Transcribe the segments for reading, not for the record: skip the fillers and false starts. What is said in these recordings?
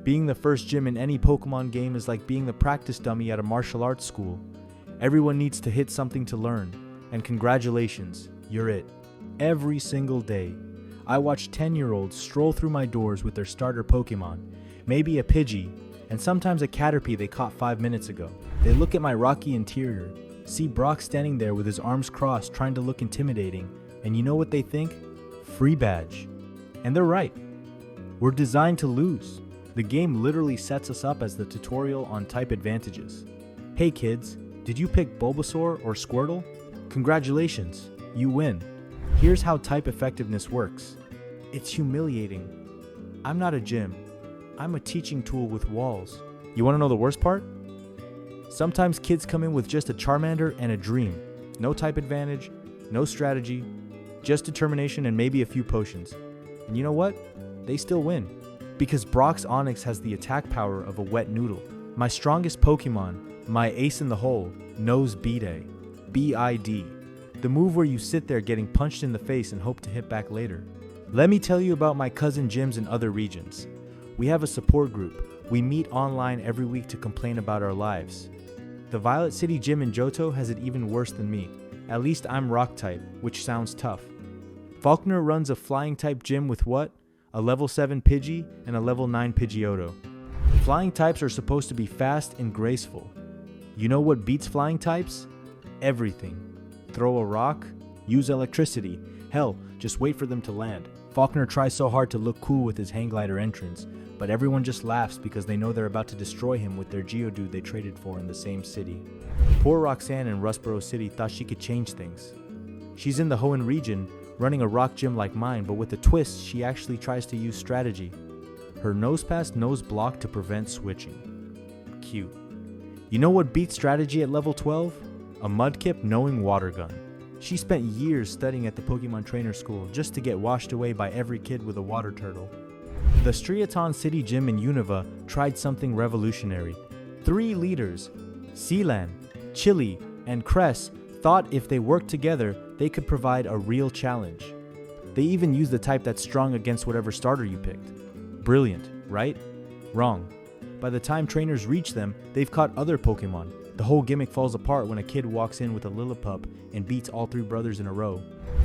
Being the first gym in any Pokemon game is like being the practice dummy at a martial arts school. Everyone needs to hit something to learn, and congratulations, you're it. Every single day, I watch 10-year-olds stroll through my doors with their starter Pokemon, maybe a Pidgey, and sometimes a Caterpie they caught 5 minutes ago. They look at my rocky interior, see Brock standing there with his arms crossed trying to look intimidating, and you know what they think? Free badge. And they're right. We're designed to lose. The game literally sets us up as the tutorial on type advantages. Hey kids, did you pick Bulbasaur or Squirtle? Congratulations, you win. Here's how type effectiveness works. It's humiliating. I'm not a gym. I'm a teaching tool with walls. You want to know the worst part? Sometimes kids come in with just a Charmander and a dream. No type advantage, no strategy, just determination and maybe a few potions. And you know what? They still win. Because Brock's Onix has the attack power of a wet noodle. My strongest Pokemon, my ace in the hole, knows B-Day. B-I-D. The move where you sit there getting punched in the face and hope to hit back later. Let me tell you about my cousin gyms in other regions. We have a support group. We meet online every week to complain about our lives. The Violet City gym in Johto has it even worse than me. At least I'm rock type, which sounds tough. Faulkner runs a flying type gym with what? A level 7 Pidgey and a level 9 Pidgeotto. Flying types are supposed to be fast and graceful. You know what beats flying types? Everything. Throw a rock, use electricity, hell, just wait for them to land. Faulkner tries so hard to look cool with his hang glider entrance, but everyone just laughs because they know they're about to destroy him with their Geodude they traded for in the same city. Poor Roxanne in Rustboro City thought she could change things. She's in the Hoenn region, running a rock gym like mine, but with a twist, she actually tries to use strategy. Her Nosepass knows block to prevent switching. Cute. You know what beats strategy at level 12? A Mudkip knowing Water Gun. She spent years studying at the Pokemon Trainer School just to get washed away by every kid with a water turtle. The Striaton City Gym in Unova tried something revolutionary. 3 leaders, Sealan, Chili, and Cress, thought if they worked together, they could provide a real challenge. They even used the type that's strong against whatever starter you picked. Brilliant, right? Wrong. By the time trainers reach them, they've caught other Pokemon. The whole gimmick falls apart when a kid walks in with a Lillipup and beats all 3 brothers in a row.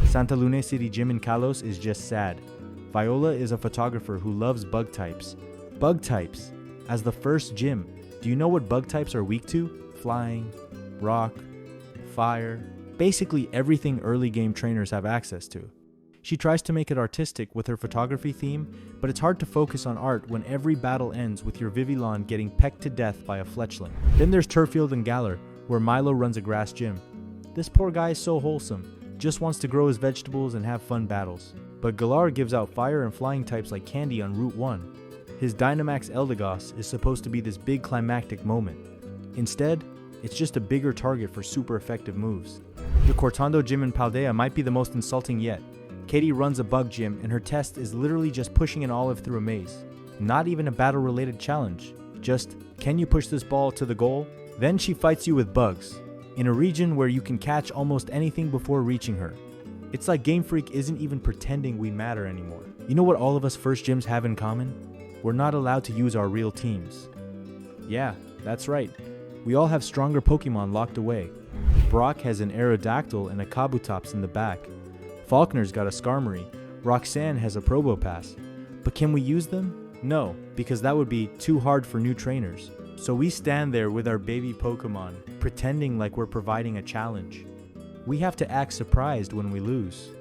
Santa Luna City Gym in Kalos is just sad. Viola is a photographer who loves bug types. Bug types! As the first gym, do you know what bug types are weak to? Flying, rock, fire, basically everything early game trainers have access to. She tries to make it artistic with her photography theme, but it's hard to focus on art when every battle ends with your Vivillon getting pecked to death by a fletchling. Then there's Turffield and Galar, where Milo runs a grass gym. This poor guy is so wholesome, just wants to grow his vegetables and have fun battles. But Galar gives out fire and flying types like candy on Route 1. His Dynamax Eldegoss is supposed to be this big climactic moment. Instead, it's just a bigger target for super effective moves. The Cortando gym in Paldea might be the most insulting yet. Katie runs a bug gym and her test is literally just pushing an olive through a maze. Not even a battle-related challenge. Just, can you push this ball to the goal? Then she fights you with bugs, in a region where you can catch almost anything before reaching her. It's like Game Freak isn't even pretending we matter anymore. You know what all of us first gyms have in common? We're not allowed to use our real teams. Yeah, that's right. We all have stronger Pokemon locked away. Brock has an Aerodactyl and a Kabutops in the back. Faulkner's got a Skarmory. Roxanne has a Probopass. But can we use them? No, because that would be too hard for new trainers. So we stand there with our baby Pokemon, pretending like we're providing a challenge. We have to act surprised when we lose.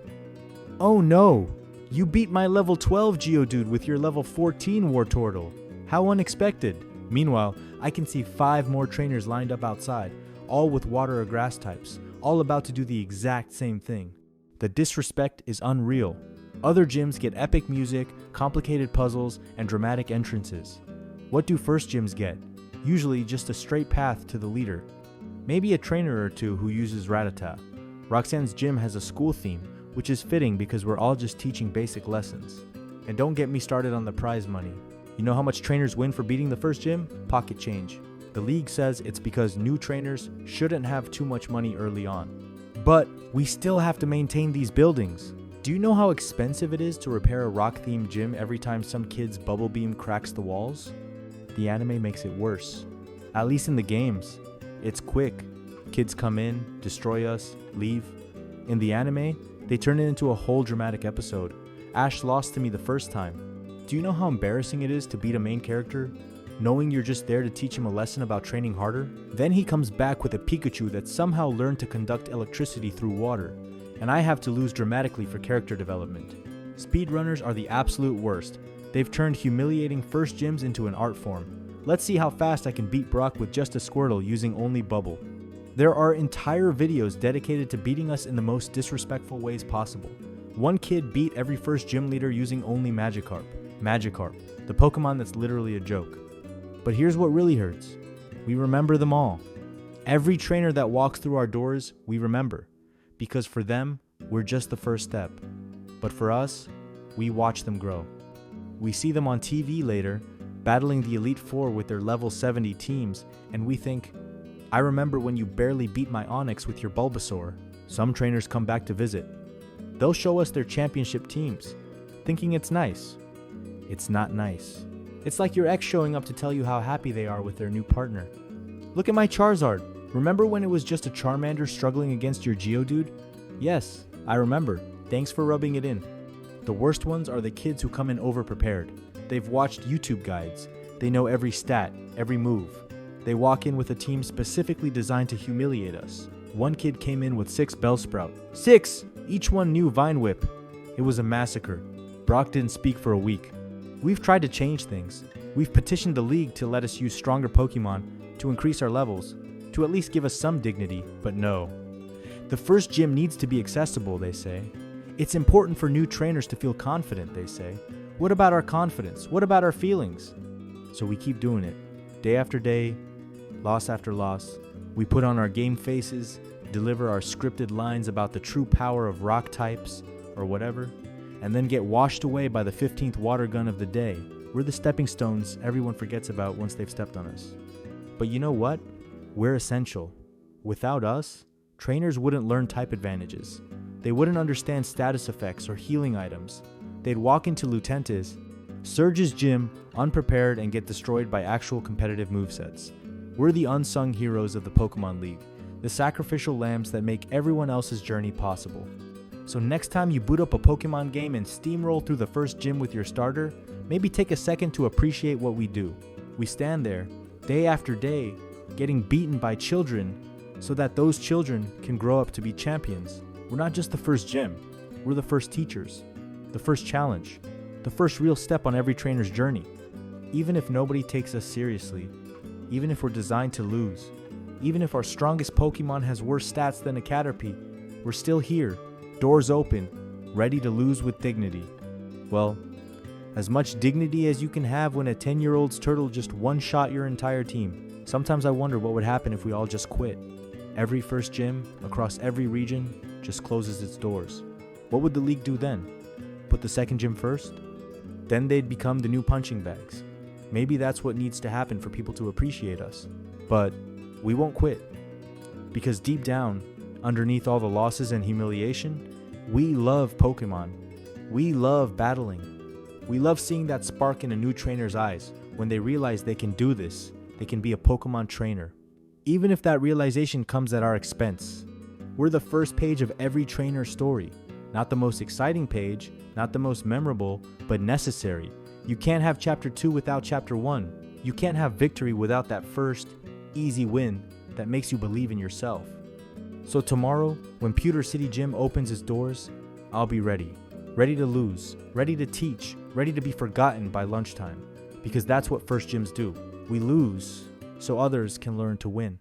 Oh no! You beat my level 12 Geodude with your level 14 Wartortle. How unexpected! Meanwhile, I can see 5 more trainers lined up outside, all with water or grass types, all about to do the exact same thing. The disrespect is unreal. Other gyms get epic music, complicated puzzles, and dramatic entrances. What do first gyms get? Usually just a straight path to the leader. Maybe a trainer or two who uses Rattata. Roxanne's gym has a school theme, which is fitting because we're all just teaching basic lessons. And don't get me started on the prize money. You know how much trainers win for beating the first gym? Pocket change. The league says it's because new trainers shouldn't have too much money early on. But we still have to maintain these buildings. Do you know how expensive it is to repair a rock-themed gym every time some kid's bubble beam cracks the walls? the anime makes it worse. At least in the games, it's quick. Kids come in, destroy us, leave. In the anime, they turn it into a whole dramatic episode. Ash lost to me the first time. Do you know how embarrassing it is to beat a main character, knowing you're just there to teach him a lesson about training harder? Then he comes back with a Pikachu that somehow learned to conduct electricity through water, and I have to lose dramatically for character development. Speedrunners are the absolute worst. They've turned humiliating first gyms into an art form. Let's see how fast I can beat Brock with just a Squirtle using only Bubble. There are entire videos dedicated to beating us in the most disrespectful ways possible. One kid beat every first gym leader using only Magikarp. Magikarp, the Pokemon that's literally a joke. But here's what really hurts. We remember them all. Every trainer that walks through our doors, we remember. Because for them, we're just the first step. But for us, we watch them grow. We see them on TV later, battling the Elite Four with their level 70 teams, and we think, I remember when you barely beat my Onix with your Bulbasaur. Some trainers come back to visit. They'll show us their championship teams, thinking it's nice. It's not nice. It's like your ex showing up to tell you how happy they are with their new partner. Look at my Charizard. Remember when it was just a Charmander struggling against your Geodude? Yes, I remember. Thanks for rubbing it in. The worst ones are the kids who come in over-prepared. They've watched YouTube guides. They know every stat, every move. They walk in with a team specifically designed to humiliate us. One kid came in with 6 Bellsprout. 6! Each one knew Vine Whip. It was a massacre. Brock didn't speak for a week. We've tried to change things. We've petitioned the league to let us use stronger Pokemon, to increase our levels, to at least give us some dignity, but no. The first gym needs to be accessible, they say. It's important for new trainers to feel confident, they say. What about our confidence? What about our feelings? So we keep doing it. Day after day, loss after loss. We put on our game faces, deliver our scripted lines about the true power of rock types, or whatever, and then get washed away by the 15th water gun of the day. We're the stepping stones everyone forgets about once they've stepped on us. But you know what? We're essential. Without us, trainers wouldn't learn type advantages. They wouldn't understand status effects or healing items. They'd walk into Lutentis, Surge's gym, unprepared, and get destroyed by actual competitive movesets. We're the unsung heroes of the Pokemon League, the sacrificial lambs that make everyone else's journey possible. So next time you boot up a Pokemon game and steamroll through the first gym with your starter, maybe take a second to appreciate what we do. We stand there, day after day, getting beaten by children so that those children can grow up to be champions. We're not just the first gym, we're the first teachers, the first challenge, the first real step on every trainer's journey. Even if nobody takes us seriously, even if we're designed to lose, even if our strongest Pokemon has worse stats than a Caterpie, we're still here, doors open, ready to lose with dignity. Well, as much dignity as you can have when a 10-year-old's turtle just one-shot your entire team. Sometimes I wonder what would happen if we all just quit. Every first gym, across every region, just closes its doors. What would the league do then? Put the second gym first? Then they'd become the new punching bags. Maybe that's what needs to happen for people to appreciate us. But we won't quit. Because deep down, underneath all the losses and humiliation, we love Pokemon. We love battling. We love seeing that spark in a new trainer's eyes when they realize they can do this. They can be a Pokemon trainer. Even if that realization comes at our expense. We're the first page of every trainer's story. Not the most exciting page, not the most memorable, but necessary. You can't have Chapter 2 without Chapter 1. You can't have victory without that first, easy win that makes you believe in yourself. So tomorrow, when Pewter City Gym opens its doors, I'll be ready. Ready to lose, ready to teach, ready to be forgotten by lunchtime. Because that's what first gyms do. We lose so others can learn to win.